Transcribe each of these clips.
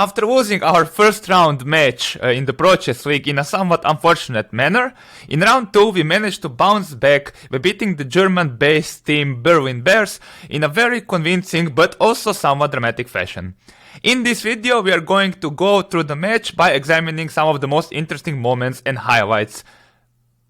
After losing our first round match in the Pro Chess League in a somewhat unfortunate manner, in round 2 we managed to bounce back by beating the German-based team Berlin Bears in a very convincing but also somewhat dramatic fashion. In this video we are going to go through the match by examining some of the most interesting moments and highlights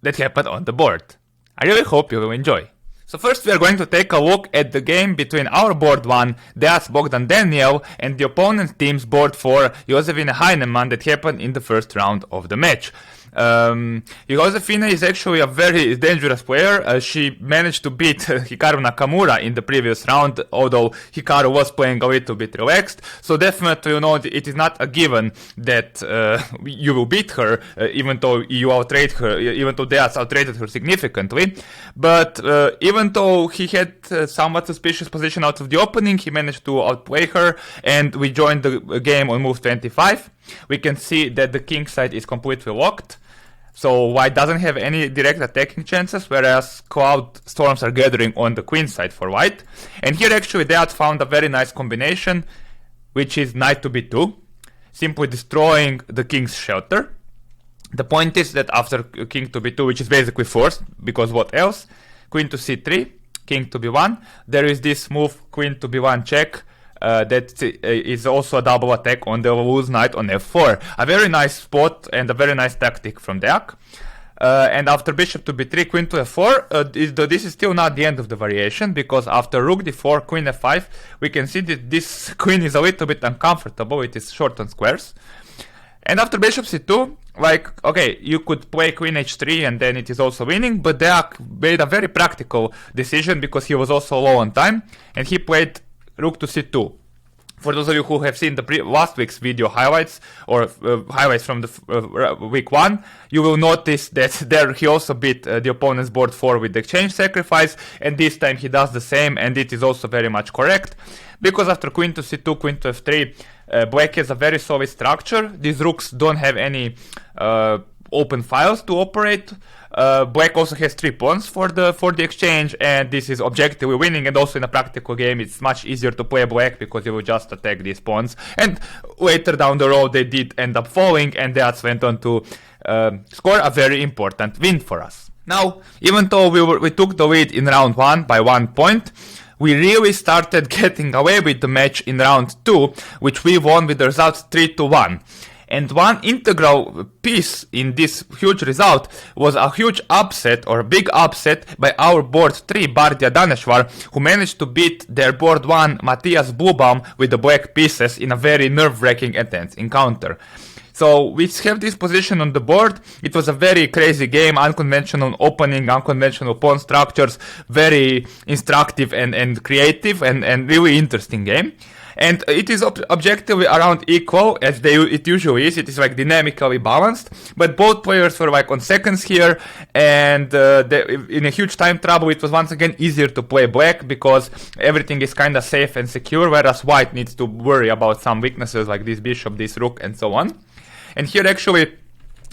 that happened on the board. I really hope you will enjoy. So first we are going to take a look at the game between our board 1, that's Bogdan-Daniel, and the opponent team's board 4, Josefina Heineman, that happened in the first round of the match. Josefina is actually a very dangerous player. She managed to beat Hikaru Nakamura in the previous round, although Hikaru was playing a little bit relaxed. So definitely, you know, it is not a given that you will beat her, even though you outrate her, even though Deas outrated her significantly. But even though he had somewhat suspicious position out of the opening, he managed to outplay her, and we joined the game on move 25. We can see that the king side is completely locked, so white doesn't have any direct attacking chances, whereas cloud storms are gathering on the queen side for white. And here actually they had found a very nice combination, which is knight to b2, simply destroying the king's shelter. The point is that after king to b2, which is basically forced, because what else, queen to c3, king to b1, there is this move queen to b1 check, that is also a double attack on the loose knight on f4. A very nice spot and a very nice tactic from Deak. And after bishop to b3, queen to f4, this is still not the end of the variation, because after rook d4, queen f5, we can see that this queen is a little bit uncomfortable, it is short on squares. And after bishop c2, like, okay, you could play queen h3 and then it is also winning, but Deak made a very practical decision because he was also low on time, and he played rook to c2. For those of you who have seen the last week's video highlights, or highlights from the week 1, you will notice that there he also beat the opponent's board 4 with the exchange sacrifice, and this time he does the same, and it is also very much correct, because after queen to c2, queen to f3, black has a very solid structure. These rooks don't have any open files to operate. Black also has 3 pawns for the exchange, and this is objectively winning, and also in a practical game it's much easier to play black because you will just attack these pawns. And later down the road they did end up falling, and that's went on to score a very important win for us. Now, even though we took the lead in round 1 by 1 point, we really started getting away with the match in round 2, which we won with the result 3-1. And one integral piece in this huge result was a huge upset, or a big upset, by our board 3 Daneshvar, who managed to beat their board 1 Matthias Bluebaum with the black pieces in a very nerve-wracking and tense encounter. So we have this position on the board. It was a very crazy game, unconventional opening, unconventional pawn structures, very instructive and creative and really interesting game. And it is objectively around equal, as it usually is. It is like dynamically balanced, but both players were like on seconds here, and in a huge time trouble. It was once again easier to play black because everything is kind of safe and secure, whereas white needs to worry about some weaknesses like this bishop, this rook, and so on. And here actually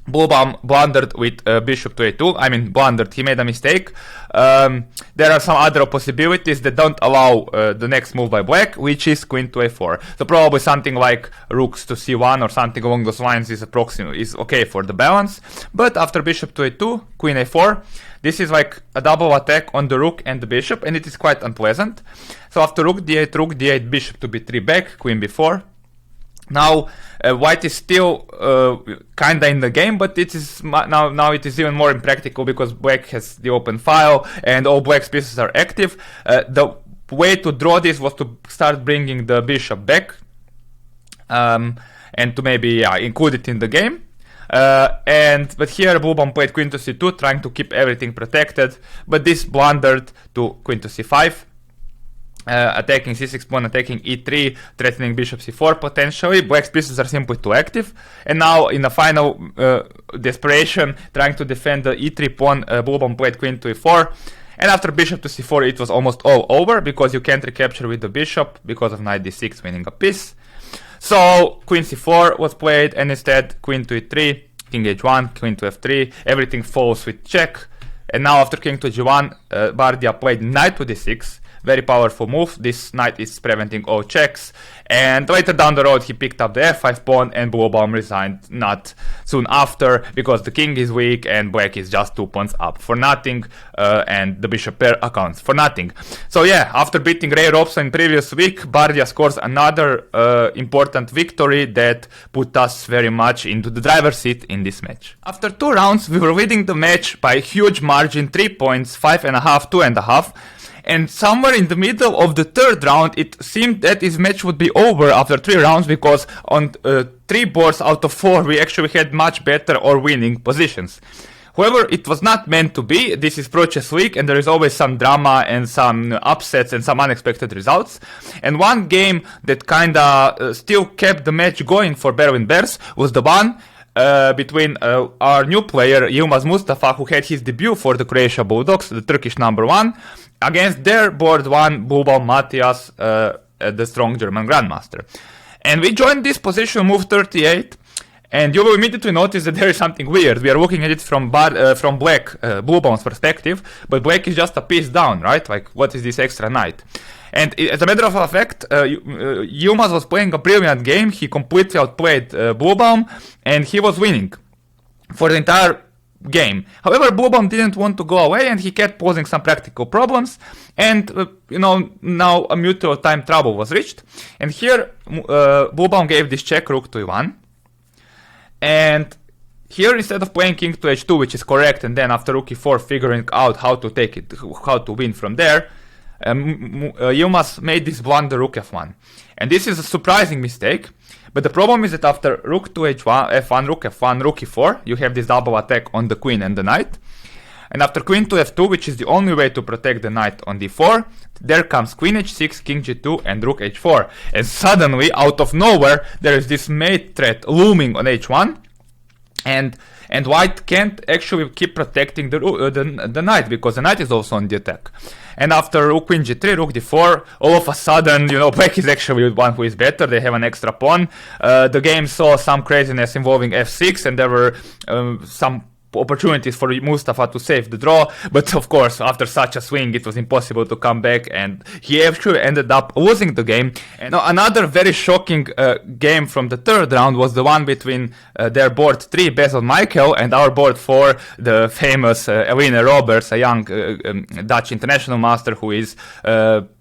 Bluebaum blundered with bishop to a2. I mean, blundered, he made a mistake. There are some other possibilities that don't allow the next move by black, which is queen to a4. So probably something like rooks to c1 or something along those lines is okay for the balance. But after bishop to a2, queen a4, this is like a double attack on the rook and the bishop, and it is quite unpleasant. So after rook d8, bishop to b3 back, queen b4. Now white is still kinda in the game, but it is now it is even more impractical because black has the open file and all black's pieces are active. The way to draw this was to start bringing the bishop back, and to maybe include it in the game. But here Bluebaum played queen to c2, trying to keep everything protected, but this blundered to queen to c5. Attacking c6 pawn, attacking e3, threatening bishop c4 potentially. Black's pieces are simply too active, and now in the final desperation, trying to defend the e3 pawn, Bluebaum played queen to e4, and after bishop to c4 it was almost all over because you can't recapture with the bishop because of knight d6 winning a piece. So queen c4 was played, and instead queen to e3, king h1, queen to f3, everything falls with check. And now after king to g1, Bardia played knight to d6, very powerful move. This knight is preventing all checks, and later down the road he picked up the f5 pawn, and Bluebaum resigned not soon after because the king is weak and black is just 2 pawns up for nothing, and the bishop pair accounts for nothing. So yeah, after beating Ray Robson in previous week, Bardia scores another important victory that put us very much into the driver's seat in this match. After 2 rounds, we were winning the match by a huge margin, 3 points, 5.5, 2.5. And somewhere in the middle of the 3rd round, it seemed that this match would be over after 3 rounds, because on 3 boards out of 4, we actually had much better or winning positions. However, it was not meant to be. This is Pro Chess League, and there is always some drama and some upsets and some unexpected results. And one game that kinda still kept the match going for Bears was the one between our new player Yilmaz Mustafa, who had his debut for the Croatia Bulldogs, the Turkish #1, against their board 1 Bluebaum Matthias, the strong German grandmaster. And we joined this position move 38, and you will immediately notice that there is something weird. We are looking at it from black, Bluebaum's perspective, but black is just a piece down, right? Like, what is this extra knight? And as a matter of fact, Yilmaz was playing a brilliant game. He completely outplayed Bluebaum, and he was winning for the entire game. However, Bluebaum didn't want to go away, and he kept posing some practical problems, and now a mutual time trouble was reached. And here Bluebaum gave this check, rook to e1, and here, instead of playing king to h2, which is correct, and then after rook e4 figuring out how to take it, how to win from there, Yilmaz made this blunder rook f1. And this is a surprising mistake, but the problem is that after rook to h1, f1, rook f1, rook e4, you have this double attack on the queen and the knight. And after queen to f2, which is the only way to protect the knight on d4, there comes queen h6, king g2, and rook h4. And suddenly, out of nowhere, there is this mate threat looming on h1, and white can't actually keep protecting the knight, because the knight is also on the attack. And after rook queen g3, rook d4, all of a sudden, black is actually the one who is better. They have an extra pawn. The game saw some craziness involving f6, and there were some opportunities for Mustafa to save the draw, but of course after such a swing it was impossible to come back, and he actually ended up losing the game. And another very shocking game from the 3rd round was the one between their board 3 Bezold Michael and our board 4, the famous Roebers, a young Dutch international master who is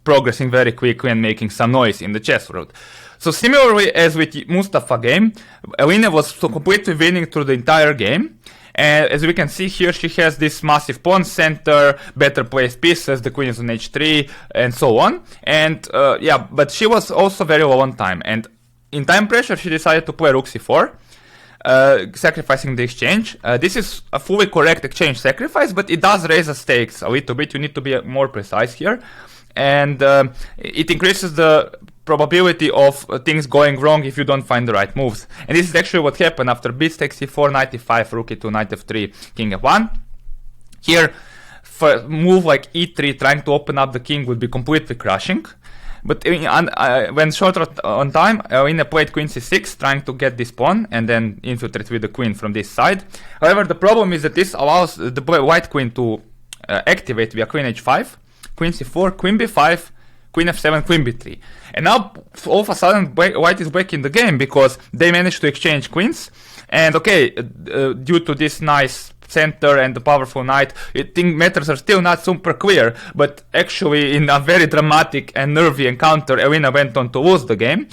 progressing very quickly and making some noise in the chess world. So similarly as with Mustafa game, Elina was completely winning through the entire game. And as we can see here, she has this massive pawn center, better placed pieces, the queen is on h3, and so on. And yeah, but she was also very low on time. And in time pressure, she decided to play rook c4, sacrificing the exchange. This is a fully correct exchange sacrifice, but it does raise the stakes a little bit. You need to be more precise here. And it increases the probability of things going wrong if you don't find the right moves. And this is actually what happened after bishop takes c4, knight e5, rook e2, knight f3, king f1. Here, for a move like e3, trying to open up the king would be completely crushing. But when short on time, Elina played queen c6, trying to get this pawn and then infiltrate with the queen from this side. However, the problem is that this allows the white queen to activate via queen h5, queen c4, queen b5, queen f7, queen b3. And now, all of a sudden, white is back in the game because they managed to exchange queens. And okay, due to this nice center and the powerful knight, I think matters are still not super clear. But actually, in a very dramatic and nervy encounter, Elina went on to lose the game.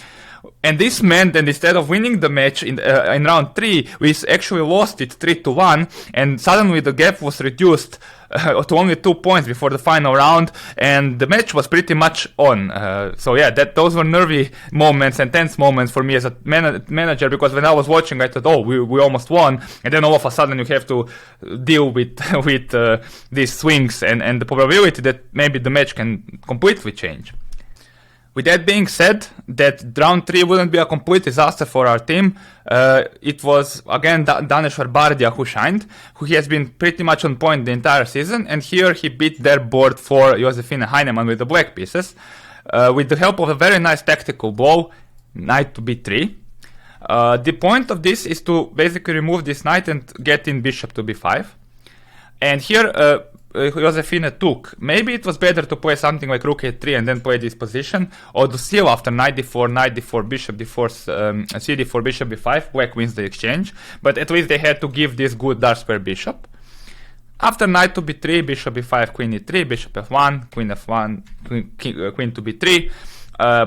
And this meant that instead of winning the match in round 3, we actually lost it 3-1, and suddenly the gap was reduced to only 2 points before the final round, and the match was pretty much on. So yeah, those were nervy moments and tense moments for me as a manager, because when I was watching, I thought, oh, we almost won, and then all of a sudden you have to deal with these swings and the probability that maybe the match can completely change. With that being said, that round 3 wouldn't be a complete disaster for our team. It was, again, Daneshvar Bardia who shined, who has been pretty much on point the entire season, and here he beat their board for Josefine Heinemann with the black pieces, with the help of a very nice tactical blow, knight to b3. The point of this is to basically remove this knight and get in bishop to b5. And here, Josefina took. Maybe it was better to play something like rook a3 and then play this position, or to steal after knight d4, bishop d4, c4, bishop b5, black wins the exchange, but at least they had to give this good dark square bishop. After knight to b3, bishop b5, queen e3, bishop f1, queen f1, queen to b3,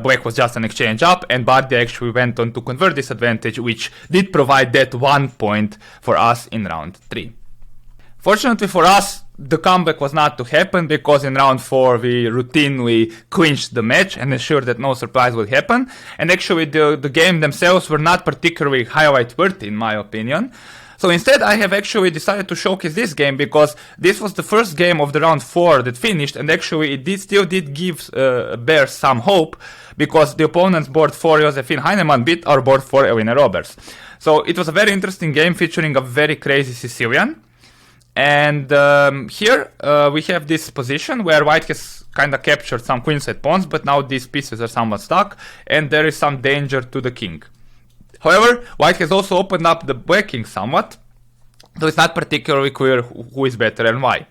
black was just an exchange up, and Bardia actually went on to convert this advantage, which did provide that 1 point for us in round 3. Fortunately for us, the comeback was not to happen, because in round 4 we routinely clinched the match and ensured that no surprise would happen, and actually the game themselves were not particularly highlight worthy in my opinion. So instead I have actually decided to showcase this game, because this was the first game of the round 4 that finished, and actually it still did give Bears some hope, because the opponent's board 4 Josephine Heineman beat our board 4 Elena Roebers. So it was a very interesting game featuring a very crazy Sicilian. And here we have this position where white has kind of captured some queenside pawns, but now these pieces are somewhat stuck, and there is some danger to the king. However, white has also opened up the black king somewhat, so it's not particularly clear who is better and why.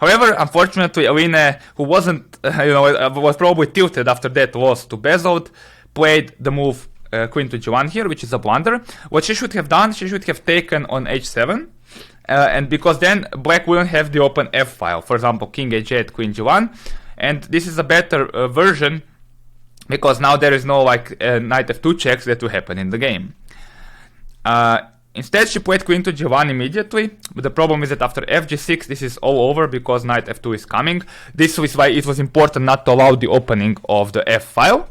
However, unfortunately, Aline, who wasn't, was probably tilted after that loss to Bezold, played the move queen to g1 here, which is a blunder. What she should have done, she should have taken on h7, and because then black wouldn't have the open f file, for example, king h8, queen g1, and this is a better version, because now there is no like knight f2 checks that will happen in the game. Instead she played queen to g1 immediately, but the problem is that after fg6 this is all over, because knight f2 is coming. This is why it was important not to allow the opening of the f file.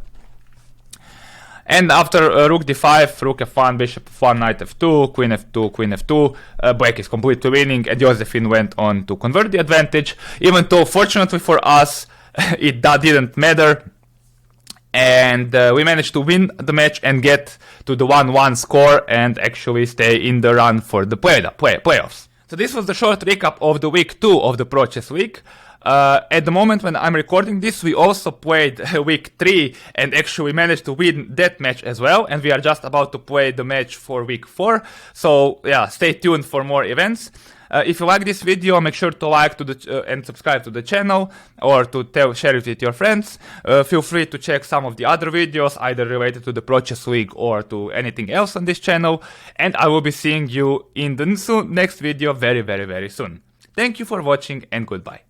And after rook d5, rook f1, bishop f1, knight f2, queen f2, queen f2, black is completely winning, and Josephine went on to convert the advantage, even though fortunately for us it didn't matter. And we managed to win the match and get to the 1-1 score and actually stay in the run for the playoffs. So this was the short recap of the week 2 of the Pro Chess League. At the moment when I'm recording this, we also played week 3 and actually managed to win that match as well, and we are just about to play the match for week 4. So yeah, stay tuned for more events. If you like this video, make sure to like and subscribe to the channel, or to share it with your friends. Feel free to check some of the other videos, either related to the Pro Chess League or to anything else on this channel. And I will be seeing you in the next video very, very, very soon. Thank you for watching, and goodbye.